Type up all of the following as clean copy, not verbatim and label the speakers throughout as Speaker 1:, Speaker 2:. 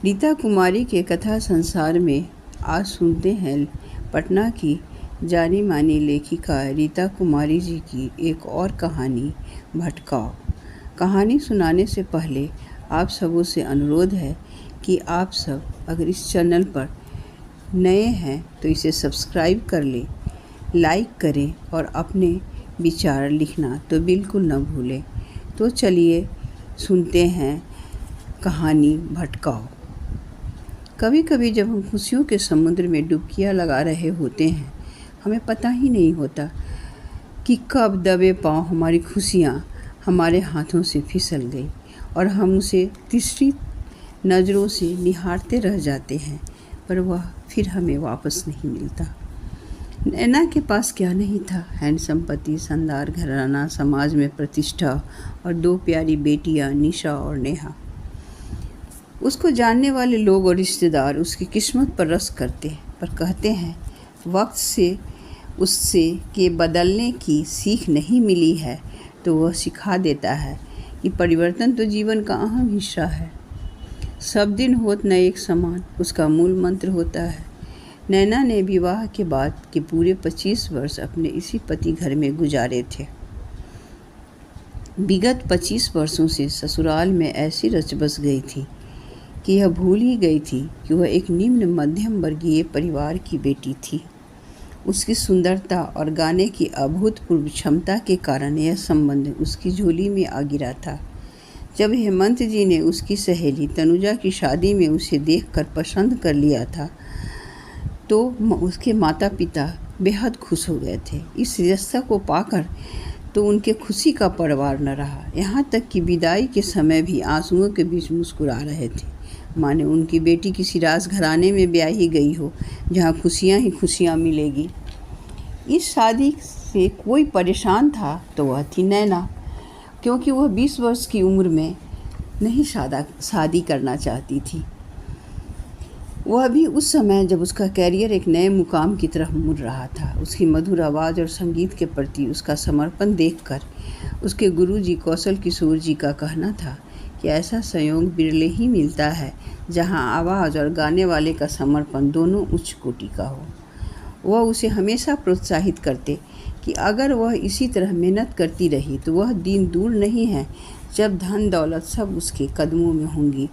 Speaker 1: रीता कुमारी के कथा संसार में आज सुनते हैं पटना की जानी मानी लेखिका रीता कुमारी जी की एक और कहानी, भटकाव। कहानी सुनाने से पहले आप सबों से अनुरोध है कि आप सब अगर इस चैनल पर नए हैं तो इसे सब्सक्राइब कर लें, लाइक करें और अपने विचार लिखना तो बिल्कुल न भूलें। तो चलिए सुनते हैं कहानी, भटकाव। कभी कभी जब हम खुशियों के समुद्र में डुबकियां लगा रहे होते हैं, हमें पता ही नहीं होता कि कब दबे पांव हमारी खुशियां हमारे हाथों से फिसल गई और हम उसे तीसरी नज़रों से निहारते रह जाते हैं, पर वह फिर हमें वापस नहीं मिलता। नैना के पास क्या नहीं था? हैंडसम पति, शानदार घराना, समाज में प्रतिष्ठा और दो प्यारी बेटियां निशा और नेहा। उसको जानने वाले लोग और रिश्तेदार उसकी किस्मत पर रस करते पर कहते हैं वक्त से उससे के बदलने की सीख नहीं मिली है, तो वह सिखा देता है कि परिवर्तन तो जीवन का अहम हिस्सा है। सब दिन होत न एक समान उसका मूल मंत्र होता है। नैना ने विवाह के बाद के पूरे 25 वर्ष अपने इसी पति घर में गुजारे थे। विगत 25 वर्षों से ससुराल में ऐसी रच बस गई थी कि यह भूल ही गई थी कि वह एक निम्न मध्यम वर्गीय परिवार की बेटी थी। उसकी सुंदरता और गाने की अभूतपूर्व क्षमता के कारण यह संबंध उसकी झोली में आ गिरा था। जब हेमंत जी ने उसकी सहेली तनुजा की शादी में उसे देखकर पसंद कर लिया था, तो उसके माता पिता बेहद खुश हो गए थे। इस रिश्ता को पाकर तो उनके खुशी का परवार न रहा। यहाँ तक कि विदाई के समय भी आंसुओं के बीच मुस्कुरा रहे थे, माने उनकी बेटी किसी राजघराने में ब्याही गई हो जहाँ खुशियाँ ही खुशियाँ मिलेगी। इस शादी से कोई परेशान था तो वह थी नैना, क्योंकि वह 20 वर्ष की उम्र में नहीं शादी करना चाहती थी। वह भी उस समय जब उसका कैरियर एक नए मुकाम की तरफ मुड़ रहा था। उसकी मधुर आवाज़ और संगीत के प्रति उसका समर्पण देखकर उसके गुरुजी कौशल किशोर जी का कहना था कि ऐसा संयोग बिरले ही मिलता है जहां आवाज़ और गाने वाले का समर्पण दोनों उच्च कोटि का हो। वह उसे हमेशा प्रोत्साहित करते कि अगर वह इसी तरह मेहनत करती रही तो वह दिन दूर नहीं है जब धन दौलत सब उसके कदमों में होंगी।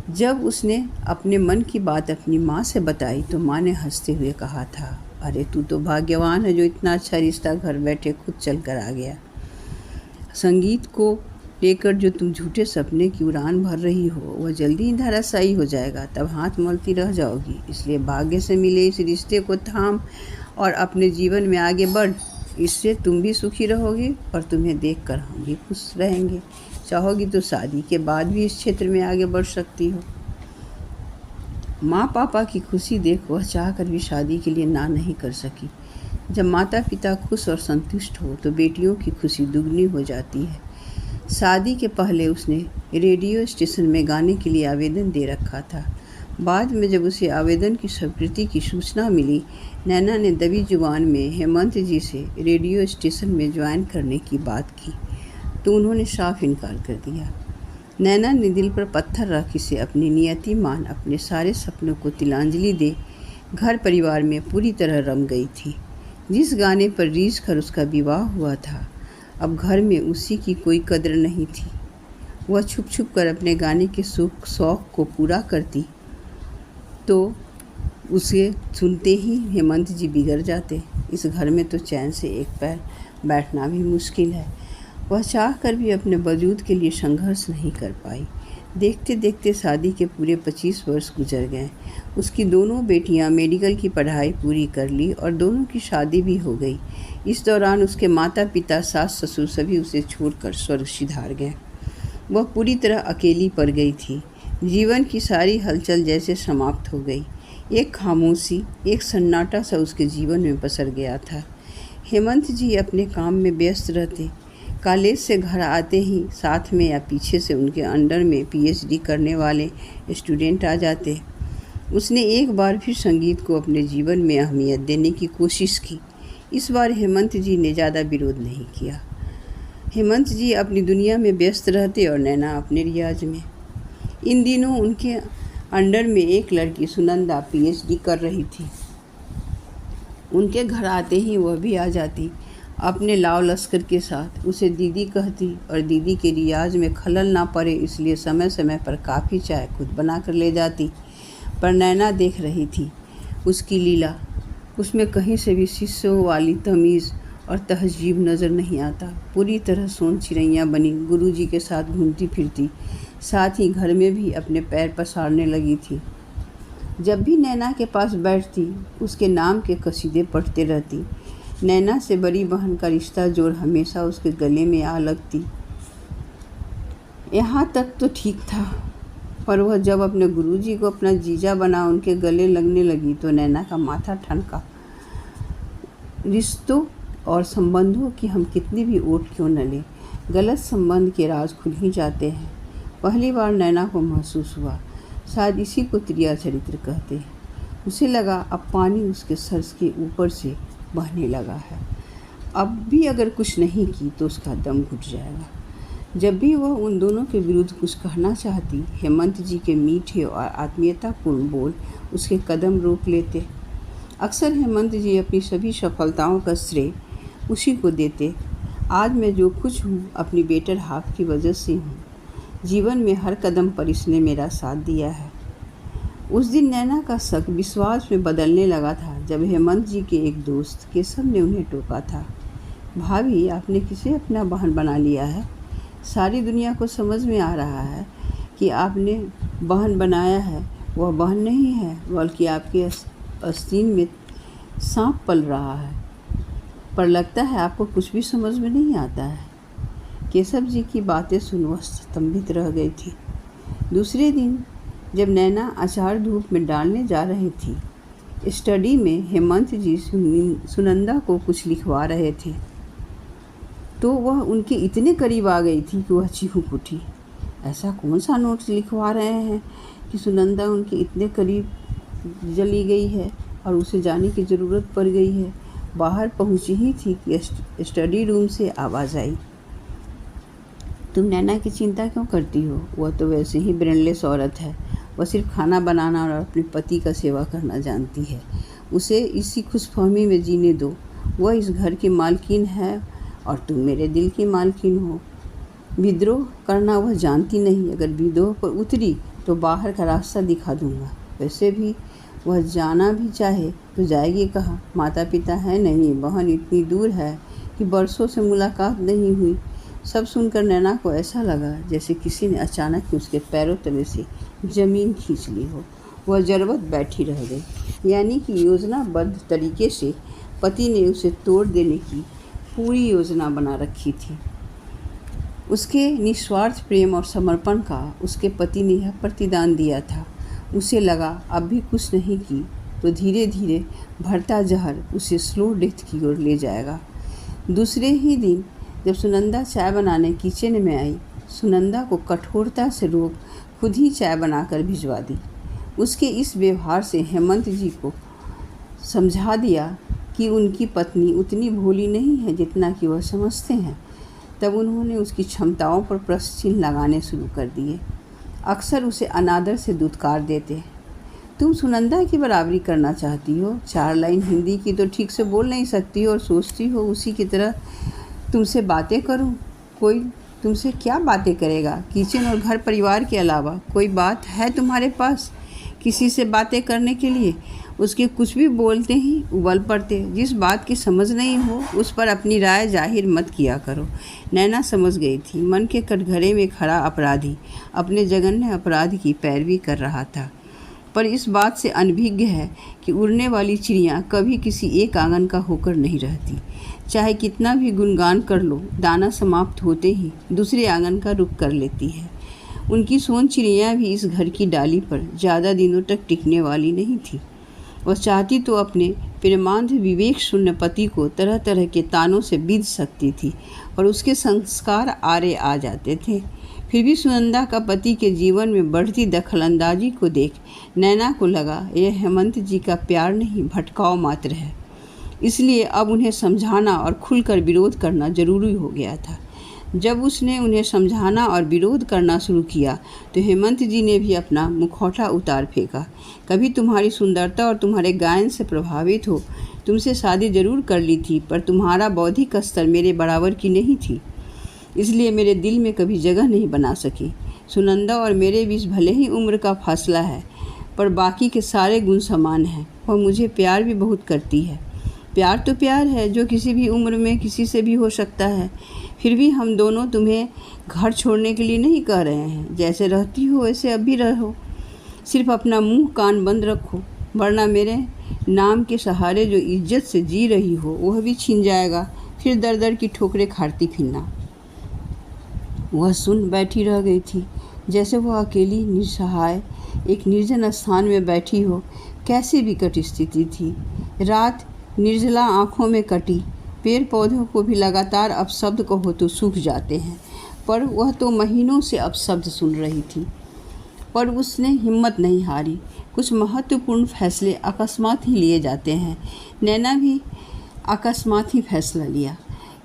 Speaker 1: जब उसने अपने मन की बात अपनी माँ से बताई तो माँ ने हंसते हुए कहा था, अरे तू तो भाग्यवान है जो इतना अच्छा रिश्ता घर बैठे खुद चल कर आ गया। संगीत को लेकर जो तुम झूठे सपने की उड़ान भर रही हो वह जल्दी ही धराशायी हो जाएगा, तब हाथ मलती रह जाओगी। इसलिए भाग्य से मिले इस रिश्ते को थाम और अपने जीवन में आगे बढ़। इससे तुम भी सुखी रहोगी और तुम्हें देखकर हम भी खुश रहेंगे। चाहोगी तो शादी के बाद भी इस क्षेत्र में आगे बढ़ सकती हो। माँ पापा की खुशी देख वह चाहकर भी शादी के लिए ना नहीं कर सकी। जब माता पिता खुश और संतुष्ट हो तो बेटियों की खुशी दुगनी हो जाती है। शादी के पहले उसने रेडियो स्टेशन में गाने के लिए आवेदन दे रखा था। बाद में जब उसे आवेदन की स्वीकृति की सूचना मिली, नैना ने दबी जुबान में हेमंत जी से रेडियो स्टेशन में ज्वाइन करने की बात की तो उन्होंने साफ इनकार कर दिया। नैना ने दिल पर पत्थर रख इसे अपनी नियति मान अपने सारे सपनों को तिलांजलि दे घर परिवार में पूरी तरह रम गई थी। जिस गाने पर रीझ कर उसका विवाह हुआ था, अब घर में उसी की कोई कद्र नहीं थी। वह छुप छुप कर अपने गाने के शौक़ को पूरा करती तो उसे सुनते ही हेमंत जी बिगड़ जाते। इस घर में तो चैन से एक पैर बैठना भी मुश्किल है। वह चाह कर भी अपने वजूद के लिए संघर्ष नहीं कर पाई। देखते देखते शादी के पूरे 25 वर्ष गुजर गए। उसकी दोनों बेटियां मेडिकल की पढ़ाई पूरी कर ली और दोनों की शादी भी हो गई। इस दौरान उसके माता पिता, सास ससुर सभी उसे छोड़कर स्वर्ग सिधार गए। वह पूरी तरह अकेली पड़ गई थी। जीवन की सारी हलचल जैसे समाप्त हो गई। एक खामोशी, एक सन्नाटा सा उसके जीवन में पसर गया था। हेमंत जी अपने काम में व्यस्त रहते। कॉलेज से घर आते ही साथ में या पीछे से उनके अंडर में पीएचडी करने वाले स्टूडेंट आ जाते। उसने एक बार फिर संगीत को अपने जीवन में अहमियत देने की कोशिश की। इस बार हेमंत जी ने ज़्यादा विरोध नहीं किया। हेमंत जी अपनी दुनिया में व्यस्त रहते और नैना अपने रियाज में। इन दिनों उनके अंडर में एक लड़की सुनंदा पीएचडी कर रही थी। उनके घर आते ही वह भी आ जाती अपने लाव लश्कर के साथ। उसे दीदी कहती और दीदी के रियाज में खलल ना पड़े इसलिए समय समय पर काफ़ी चाय खुद बना कर ले जाती। पर नैना देख रही थी उसकी लीला। उसमें कहीं से भी शिष्यों वाली तमीज़ और तहजीब नज़र नहीं आता। पूरी तरह सोन चिड़ैया बनी गुरुजी के साथ घूमती फिरती, साथ ही घर में भी अपने पैर पसारने लगी थी। जब भी नैना के पास बैठती उसके नाम के कसीदे पढ़ते रहती। नैना से बड़ी बहन का रिश्ता जोड़ हमेशा उसके गले में आ लगती। यहाँ तक तो ठीक था, पर वह जब अपने गुरुजी को अपना जीजा बना उनके गले लगने लगी तो नैना का माथा ठनका। रिश्तों और संबंधों की हम कितनी भी ओट क्यों न लें, गलत संबंध के राज खुल ही जाते हैं। पहली बार नैना को महसूस हुआ, शायद इसी को त्रिया चरित्र कहते हैं। उसे लगा अब पानी उसके सर के ऊपर से बहने लगा है। अब भी अगर कुछ नहीं की तो उसका दम घुट जाएगा। जब भी वह उन दोनों के विरुद्ध कुछ कहना चाहती, हेमंत जी के मीठे और आत्मीयतापूर्ण बोल उसके कदम रोक लेते। अक्सर हेमंत जी अपनी सभी सफलताओं का श्रेय उसी को देते। आज मैं जो कुछ हूँ अपनी बेटर हाफ की वजह से हूँ। जीवन में हर कदम पर इसने मेरा साथ दिया है। उस दिन नैना का शक विश्वास में बदलने लगा था जब हेमंत जी के एक दोस्त केशव ने उन्हें टोका था, भाभी आपने किसे अपना बहन बना लिया है? सारी दुनिया को समझ में आ रहा है कि आपने बहन बनाया है। वह बहन नहीं है बल्कि आपके आस्तीन में सांप पल रहा है। पर लगता है आपको कुछ भी समझ में नहीं आता है। केशव जी की बातें सुन वह स्तंभित रह गई थी। दूसरे दिन जब नैना अचार धूप में डालने जा रही थी, स्टडी में हेमंत जी सुनंदा को कुछ लिखवा रहे थे तो वह उनके इतने करीब आ गई थी कि वह चीख उठी। ऐसा कौन सा नोट्स लिखवा रहे हैं कि सुनंदा उनके इतने करीब चली गई है और उसे जाने की ज़रूरत पड़ गई है। बाहर पहुंची ही थी कि स्टडी रूम से आवाज़ आई, तुम नैना की चिंता क्यों करती हो? वह तो वैसे ही ब्रेनलेस औरत है। वह सिर्फ खाना बनाना और अपने पति का सेवा करना जानती है। उसे इसी खुशफहमी में जीने दो। वह इस घर की मालकिन है और तुम मेरे दिल की मालकिन हो। विद्रोह करना वह जानती नहीं। अगर विद्रोह पर उतरी तो बाहर का रास्ता दिखा दूंगा। वैसे भी वह जाना भी चाहे तो जाएगी कहाँ? माता पिता है नहीं, बहन इतनी दूर है कि बरसों से मुलाकात नहीं हुई। सब सुनकर नैना को ऐसा लगा जैसे किसी ने अचानक उसके पैरों तले से ज़मीन खींच ली हो। वह जरबत बैठी रह गई। यानी कि योजनाबद्ध तरीके से पति ने उसे तोड़ देने की पूरी योजना बना रखी थी। उसके निस्वार्थ प्रेम और समर्पण का उसके पति ने यह प्रतिदान दिया था। उसे लगा अब भी कुछ नहीं की तो धीरे धीरे भरता जहर उसे स्लो डेथ की ओर ले जाएगा। दूसरे ही दिन जब सुनंदा चाय बनाने किचन में आई, सुनंदा को कठोरता से रोक खुद ही चाय बनाकर भिजवा दी। उसके इस व्यवहार से हेमंत जी को समझा दिया कि उनकी पत्नी उतनी भोली नहीं है जितना कि वह समझते हैं। तब उन्होंने उसकी क्षमताओं पर प्रश्न चिन्ह लगाने शुरू कर दिए। अक्सर उसे अनादर से दुत्कार देते, तुम सुनंदा की बराबरी करना चाहती हो, 4 लाइन हिंदी की तो ठीक से बोल नहीं सकती हो और सोचती हो उसी की तरह तुमसे बातें करूं। कोई तुमसे क्या बातें करेगा? किचन और घर परिवार के अलावा कोई बात है तुम्हारे पास किसी से बातें करने के लिए? उसके कुछ भी बोलते ही उबल पड़ते। जिस बात की समझ नहीं हो उस पर अपनी राय जाहिर मत किया करो। नैना समझ गई थी मन के कटघरे में खड़ा अपराधी अपने जघन्य अपराध की पैरवी कर रहा था, पर इस बात से अनभिज्ञ है कि उड़ने वाली चिड़ियाँ कभी किसी एक आंगन का होकर नहीं रहती। चाहे कितना भी गुणगान कर लो, दाना समाप्त होते ही दूसरे आंगन का रुख कर लेती है। उनकी सोन चिड़िया भी इस घर की डाली पर ज़्यादा दिनों तक टिकने वाली नहीं थी। वह चाहती तो अपने प्रेमांध विवेक शून्य पति को तरह तरह के तानों से बीध सकती थी और उसके संस्कार आरे आ जाते थे। फिर भी सुनंदा का पति के जीवन में बढ़ती दखलंदाजी को देख नैना को लगा यह हेमंत जी का प्यार नहीं भटकाव मात्र है। इसलिए अब उन्हें समझाना और खुलकर विरोध करना जरूरी हो गया था। जब उसने उन्हें समझाना और विरोध करना शुरू किया तो हेमंत जी ने भी अपना मुखौटा उतार फेंका। कभी तुम्हारी सुंदरता और तुम्हारे गायन से प्रभावित हो तुमसे शादी जरूर कर ली थी, पर तुम्हारा बौद्धिक स्तर मेरे बराबर की नहीं थी, इसलिए मेरे दिल में कभी जगह नहीं बना सकी। सुनंदा और मेरे बीच भले ही उम्र का फासला है, पर बाकी के सारे गुण समान हैं। वह मुझे प्यार भी बहुत करती है। प्यार तो प्यार है जो किसी भी उम्र में किसी से भी हो सकता है। फिर भी हम दोनों तुम्हें घर छोड़ने के लिए नहीं कह रहे हैं। जैसे रहती हो वैसे अब भी रहो, सिर्फ अपना मुंह कान बंद रखो, वरना मेरे नाम के सहारे जो इज्जत से जी रही हो वह भी छीन जाएगा। फिर दर दर की ठोकरें खाती फिरना। वह सुन बैठी रह गई थी, जैसे वह अकेली निस्सहाय एक निर्जन स्थान में बैठी हो। कैसी विकट स्थिति थी। रात निर्जला आँखों में कटी। पेड़ पौधों को भी लगातार अपशब्द कहो तो सूख जाते हैं, पर वह तो महीनों से अपशब्द सुन रही थी। पर उसने हिम्मत नहीं हारी। कुछ महत्वपूर्ण फैसले अकस्मात ही लिए जाते हैं। नैना भी अकस्मात ही फैसला लिया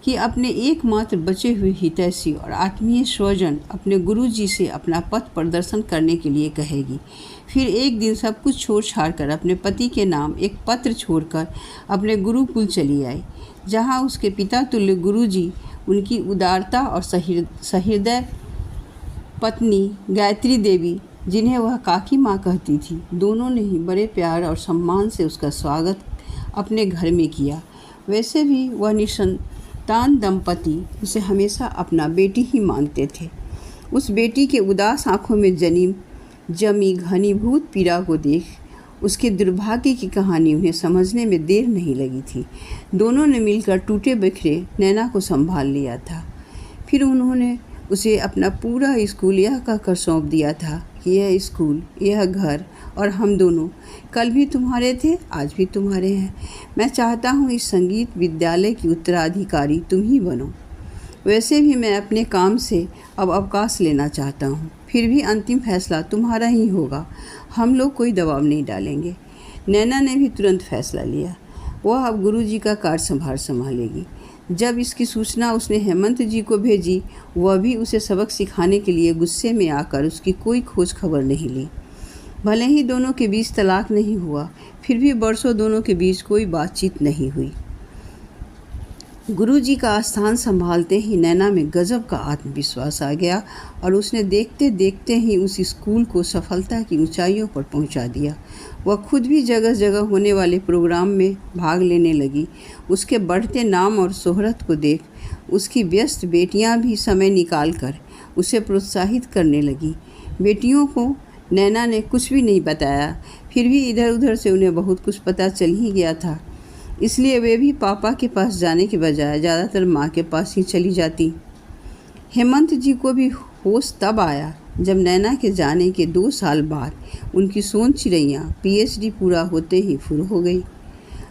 Speaker 1: कि अपने एकमात्र बचे हुए हितैषी और आत्मीय स्वजन अपने गुरुजी से अपना पथ प्रदर्शन करने के लिए कहेगी। फिर एक दिन सब कुछ छोड़ छाड़ कर अपने पति के नाम एक पत्र छोड़कर अपने गुरुकुल चली आई, जहां उसके पिता तुल्य गुरुजी उनकी उदारता और सहृदय पत्नी गायत्री देवी, जिन्हें वह काकी माँ कहती थी, दोनों ने ही बड़े प्यार और सम्मान से उसका स्वागत अपने घर में किया। वैसे भी वह निसंतान दंपति उसे हमेशा अपना बेटी ही मानते थे। उस बेटी के उदास आँखों में जमी घनीभूत पीड़ा को देख उसके दुर्भाग्य की कहानी उन्हें समझने में देर नहीं लगी थी। दोनों ने मिलकर टूटे बिखरे नैना को संभाल लिया था। फिर उन्होंने उसे अपना पूरा स्कूल यह कहकर सौंप दिया था कि यह स्कूल, यह घर और हम दोनों कल भी तुम्हारे थे, आज भी तुम्हारे हैं। मैं चाहता हूँ इस संगीत विद्यालय की उत्तराधिकारी तुम ही बनो। वैसे भी मैं अपने काम से अब अवकाश लेना चाहता हूँ। फिर भी अंतिम फैसला तुम्हारा ही होगा। हम लोग कोई दबाव नहीं डालेंगे। नैना ने भी तुरंत फैसला लिया। वह अब गुरुजी का कार्यभार संभालेगी। जब इसकी सूचना उसने हेमंत जी को भेजी, वह भी उसे सबक सिखाने के लिए गुस्से में आकर उसकी कोई खोज खबर नहीं ली। भले ही दोनों के बीच तलाक नहीं हुआ, फिर भी बरसों दोनों के बीच कोई बातचीत नहीं हुई। गुरुजी का स्थान संभालते ही नैना में गजब का आत्मविश्वास आ गया और उसने देखते देखते ही उस स्कूल को सफलता की ऊंचाइयों पर पहुंचा दिया। वह खुद भी जगह जगह होने वाले प्रोग्राम में भाग लेने लगी। उसके बढ़ते नाम और शोहरत को देख उसकी व्यस्त बेटियां भी समय निकाल कर उसे प्रोत्साहित करने लगी। बेटियों को नैना ने कुछ भी नहीं बताया, फिर भी इधर उधर से उन्हें बहुत कुछ पता चल ही गया था। इसलिए वे भी पापा के पास जाने के बजाय ज़्यादातर माँ के पास ही चली जाती। हेमंत जी को भी होश तब आया जब नैना के जाने के 2 साल बाद उनकी सोन चिड़ैया PhD पूरा होते ही फुर हो गई।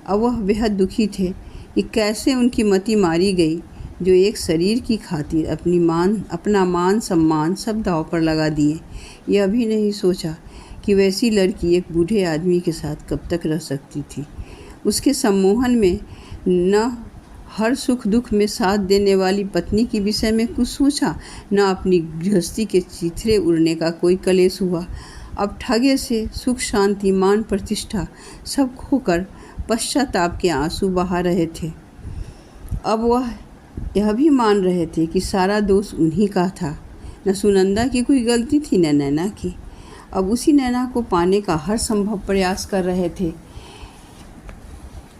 Speaker 1: अब वह बेहद दुखी थे कि कैसे उनकी मति मारी गई, जो एक शरीर की खातिर अपना मान सम्मान सब दांव पर लगा दिए। यह भी नहीं सोचा कि वैसी लड़की एक बूढ़े आदमी के साथ कब तक रह सकती थी। उसके सम्मोहन में न हर सुख दुख में साथ देने वाली पत्नी के विषय में कुछ सोचा, न अपनी गृहस्थी के चिथड़े उड़ने का कोई कलेश हुआ। अब ठगे से सुख शांति मान प्रतिष्ठा सब खोकर पश्चाताप के आंसू बहा रहे थे। अब वह यह भी मान रहे थे कि सारा दोष उन्हीं का था। न सुनंदा की कोई गलती थी न नैना की। अब उसी नैना को पाने का हर संभव प्रयास कर रहे थे,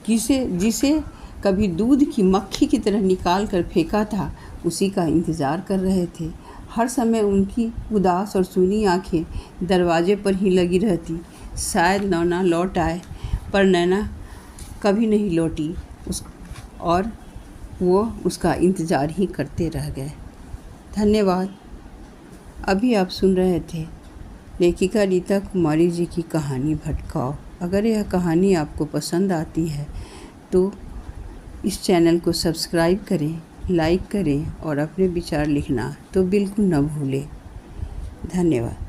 Speaker 1: जिसे कभी दूध की मक्खी की तरह निकाल कर फेंका था, उसी का इंतज़ार कर रहे थे। हर समय उनकी उदास और सूनी आंखें दरवाजे पर ही लगी रहती। शायद नैना लौट आए, पर नैना कभी नहीं लौटी और वो उसका इंतज़ार ही करते रह गए। धन्यवाद। अभी आप सुन रहे थे लेखिका रीता कुमारी जी की कहानी भटकाव। अगर यह कहानी आपको पसंद आती है तो इस चैनल को सब्सक्राइब करें, लाइक करें और अपने विचार लिखना तो बिल्कुल न भूलें। धन्यवाद।